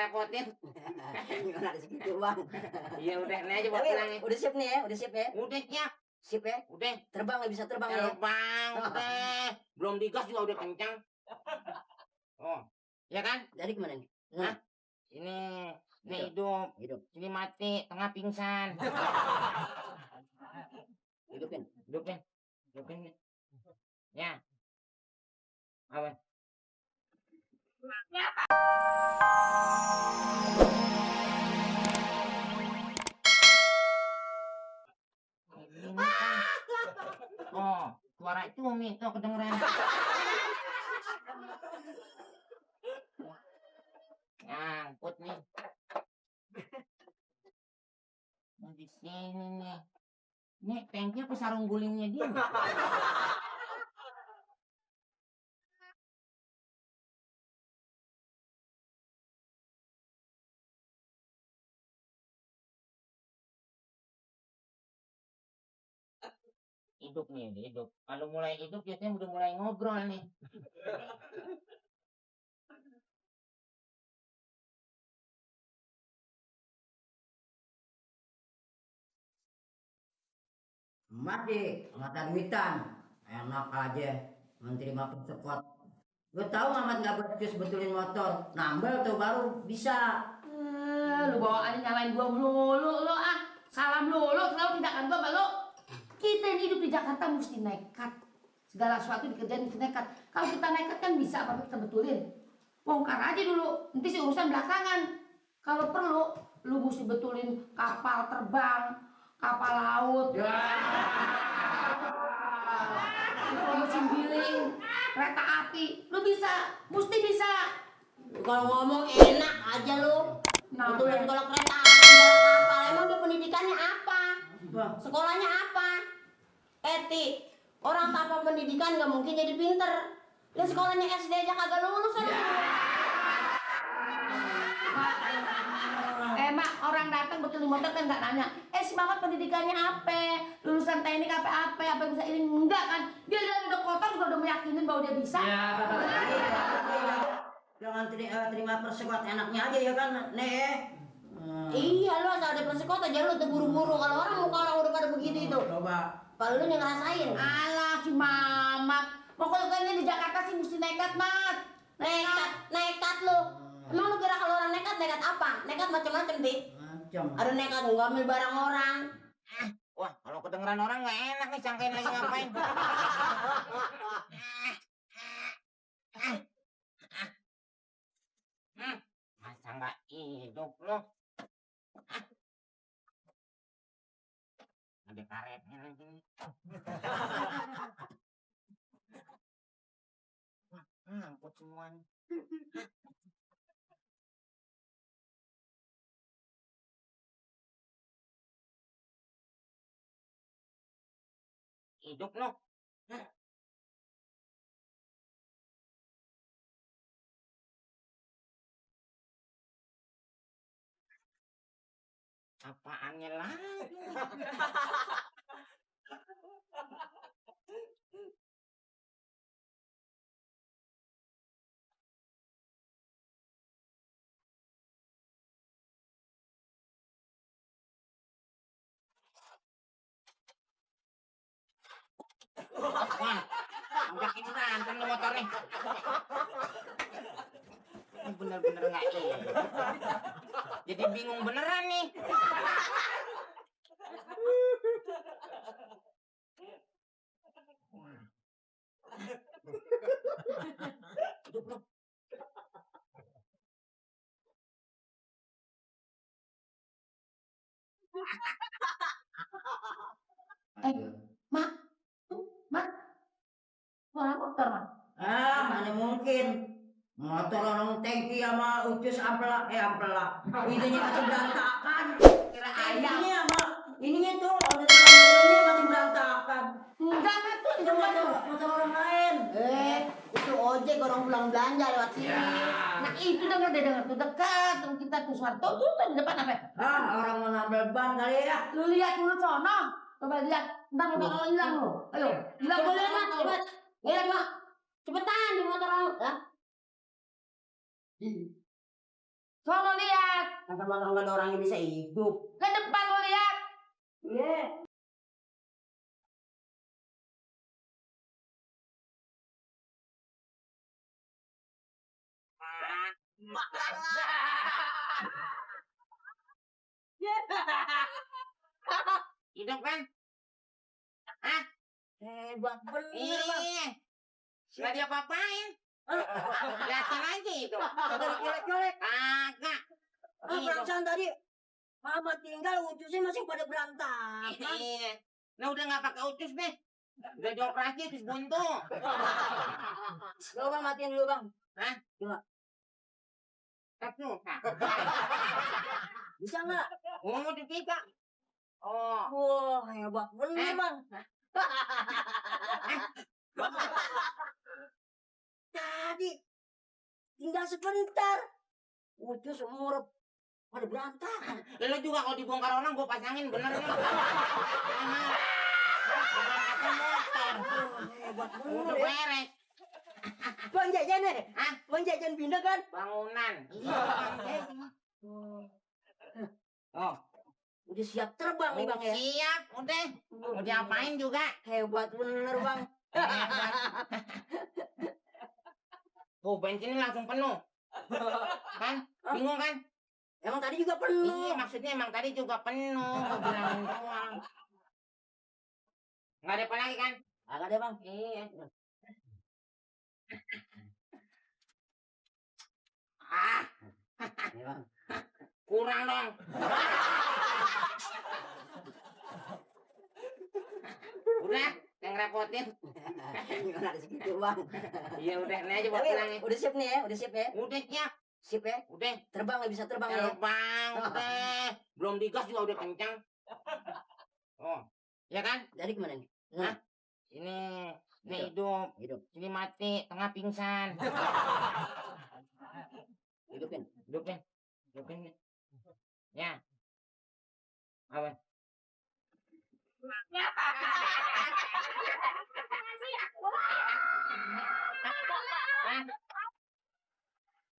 ngerepotin. Gimana ada segitu bang? Iya udah, ini aja bawa pulang ya. Udah siap nih ya, udah siap ya. Udah siap. Sip ya. Udah. Terbang bisa terbang ya. Terbang udah. Belum digas juga udah kencang. Oh, ya kan? Jadi gimana nih? Hah? Ini hidup. Ini mati, tengah pingsan. Hidupin. Ya. Apa? Oh, suara itu Umi tuh kedengeran. Nyangkut nih. Nah, di sini nih. Ini tangki apa sarung gulingnya dia? Hidup nih, hidup. Kalau mulai hidup biasanya udah mulai ngobrol nih. Mati, mata duitan. Enak aja, menteri makan sekot. Gue tahu Mamat nggak becus betulin motor. Nambel tuh baru bisa. Lu bawaannya nyalain gua melulu lu ah. Salam lulu, selalu tindakan gua sama lu. Kita yang hidup di Jakarta mesti nekat. Segala sesuatu dikerjain mesti nekat. Kalau kita nekat kan bisa apa kita betulin. Bongkar aja dulu, nanti sih urusan belakangan. Kalau perlu, lu mesti betulin kapal terbang, kapal laut. Mesin giling, kereta api, lu bisa, mesti bisa. Kalau ngomong enak aja lu. Betulin sekolah kereta api, sekolah kapal. Emang dia pendidikannya apa? Sekolahnya apa? Eti, orang tanpa pendidikan gak mungkin jadi pinter. Dia sekolahnya SD aja kagak lulus aja. Mak, orang datang betulin motor kan nggak nanya, si Mamat pendidikannya apa? Lulusan teknik apa bisa ini? Enggak kan? Dia udah kotor juga udah meyakinin bahwa dia bisa. Jangan terima persekot enaknya aja ya kan, Nek. Iya lu asal ada persekot aja lu tuh buru-buru. Kalau orang muka orang udah pada begitu itu. Coba. Kalau lu yang ngerasain. Alah si Mamat, pokoknya di Jakarta sih mesti nekat, Mat. Nekat lu. Emang lu kira kalau orang nekat apa? Nekat macam-macam, Dik. Ada nekat ngambil barang orang. Wah, kalau kedengeran orang nggak enak nih, sangkain lagi ngapain. Masa nggak hidup lo? Ada karetnya lagi. Wah, ngangkut semuanya. Hidup lo. Apaannya lagi? Wah, ngajakin berantem nih motornya. Ini bener-bener nggak iya. Jadi bingung beneran nih. Hidup lo. Mak, suara motor, Mak. Mana mungkin. Motor orang tangki sama ucus ampela. Itunya masih berantakan. Kira ayam. Ininya sama ininya tuh ada teman-temannya masih berantakan. Enggak kan tuh, Itu motor orang lain. Itu ojek orang pulang belanja lewat sini. Nah itu dengar tuh dekat tuh kita tuh suara tuh di depan apa? Orang mau nambel ban kali ya. Lu lihat dulu sono, coba lihat, ntar motor lo hilang lo. Ayo, hilang Boleh, dulu, Mak, cepet. Iya, Mak. Cepetan di motor orang. Sono nih. Kata bakal nggak ada orang yang bisa hidup. Ke depan lo lihat. Iya. Hidup kan? Hah? Hebat bener bang. Iya. Nggak dia apa-apain. Lihatin aja itu. Kagak dicolek-colek. Kagak. Perasaan tadi mama tinggal utusnya masih pada berantakan. Iya. Nah udah nggak pakai utus nih. Udah dioperasi utus buntu. Coba bang matiin dulu bang. Hah? Coba. Satu. Bisa nggak? Oh, tiga. Oh. Wah hebat bener bang. Tadi tinggal sebentar. Utus umur pada berantakan. Lo juga kalau dibongkar orang gue pasangin bener nih. Emang. Kata motor. Hebat Udah bener ya. beres. Bang jajan nih. Hah? Bang jajan pindah kan? Bangunan. Oh. Udah siap terbang nih bang ya. Siap, udah. Mau diapain juga. Hebat bener bang. Tuh bensinnya langsung penuh. Kan? Bingung kan? Emang tadi juga Iya, penuh. maksudnya emang tadi juga penuh. Gua bilangin doang. Nggak ada apa lagi kan? Agak deh bang. Iya. Ah, Nih, bang. kurang dong. Udah, yang repotin. Gimana ada segitu bang. Iya udah, ini aja buat Tapi pulangin. udah siap nih ya, udah siap ya. Udah siap, Sip ya. udah. Terbang nggak bisa terbang ya. Terbang, udah. Belum digas juga udah kencang. Oh, ya kan? Jadi kemana nih? Hah? Ini hidup. Hidup. Ini mati, tengah pingsan. Hidupin. Hidupin. Hidupin. Ya. Apa?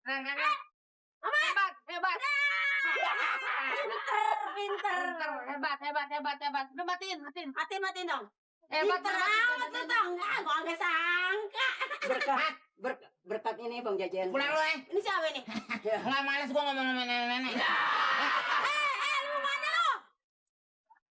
Hebat, hebat. Pinter. Hebat. Udah matiin. Matiin dong. Hebat Pinter amat lu tau nggak? Gua nggak sangka. Berkat ini bang jajan. Pulang lu Ini siapa nih? Nggak males gua ngomong sama nenek-nenek. Lu mana lu?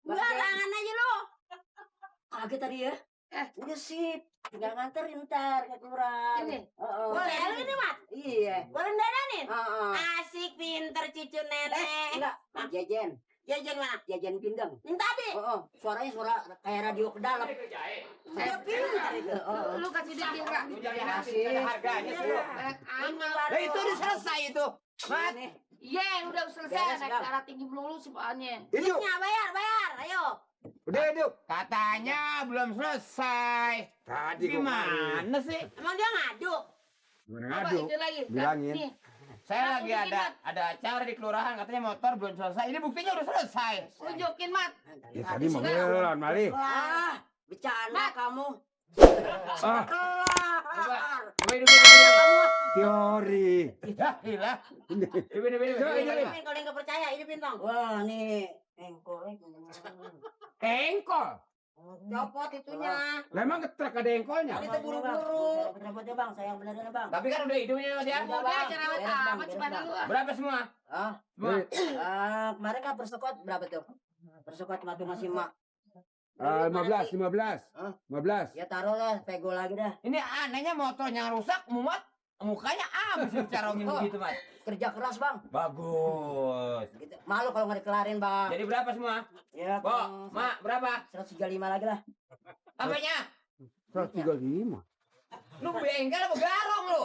Barangan aja lu. Kaget tadi ya? Udah sip. Tinggal nganterin ntar ke kelurahan. Ini? Boleh lu ini mat? Iya. Boleh dadanin? Asik, pinter cucu nenek. Enggak. Jajan. Jajan mana? Jajan pindang. Yang tadi. Suaranya suara kayak radio ke dalam. Udah pintar itu. Lu kasih dia enggak? Kasih. Harganya sih. Lah itu udah selesai itu. Mat. Iya, udah selesai. Beres, Naik Bang. darah tinggi melulu soalnya. Hidup, Duitnya bayar. Ayo. udah hidup. Katanya belum selesai. Tadi kok Gimana sih? Emang dia ngadu? Gimana Coba ngadu? itu lagi. Bilangin. Nih, Saya Langsung lagi bikin, ada acara di kelurahan katanya motor belum selesai. Ini buktinya udah selesai. tunjukin, Mat. Ya tadi mau belon, Mali. Bercanda kamu. Ah, Coba hidup. teori. Ya, hilang. Hidup. Coba, Hidupin kalau yang nggak percaya, hidupin bang. Wah nih engkolnya. Engkol. Copot itunya. Lah emang ketrek ada engkolnya? Tadi terburu-buru. Copotnya bang, sayang beneran bang. Tapi kan udah hidupnya dia. Udah, Udah, Bang. jerawat Beres, Bang, amat beres, cuma Bang. lu. Berapa semua? Semua. Kemarin kan persekot berapa tuh? Persekot masing-masing mak. 15. Hah? 15. Ya taruh lah, pego lagi dah. Ini anehnya motornya rusak, muat mukanya habis dicarongin begitu, Mas. Kerja keras bang. Bagus. Gitu. Malu kalau nggak dikelarin bang. Jadi berapa semua? Ya, Bo, Mak, berapa? 135 lagi lah. Apanya? 135. Lu bengkel apa garong lu?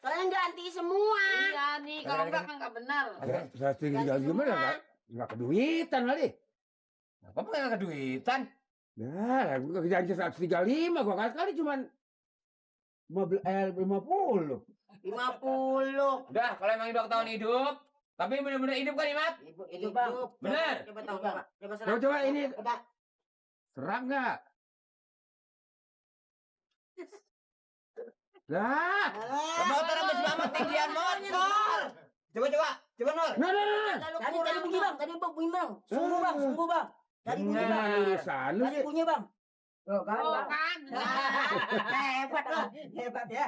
Kalian ganti semua. Iya nih, kalau enggak kan enggak benar. 135 lah enggak keduitan kali. Apa enggak keduitan? Nah, gua janji 135, gua kali cuman 50. 50. Udah, kalau emang udah ketahuan hidup, tapi bener-bener hidup kan, Imat? Hidup bang. Bener. Coba tahu coba. Coba serang. Coba ini Coba. serak enggak? Lah, Motor habis banget tinggian motor. Coba Nur. Nah. Tadi bunyi bang, tadi bunyi bang. Sungguh bang. Tadi bunyi bang. Nah, sana Tadi bunyi bang. Tuh kan, Oh Bang. kan. Hebat loh, hebat ya.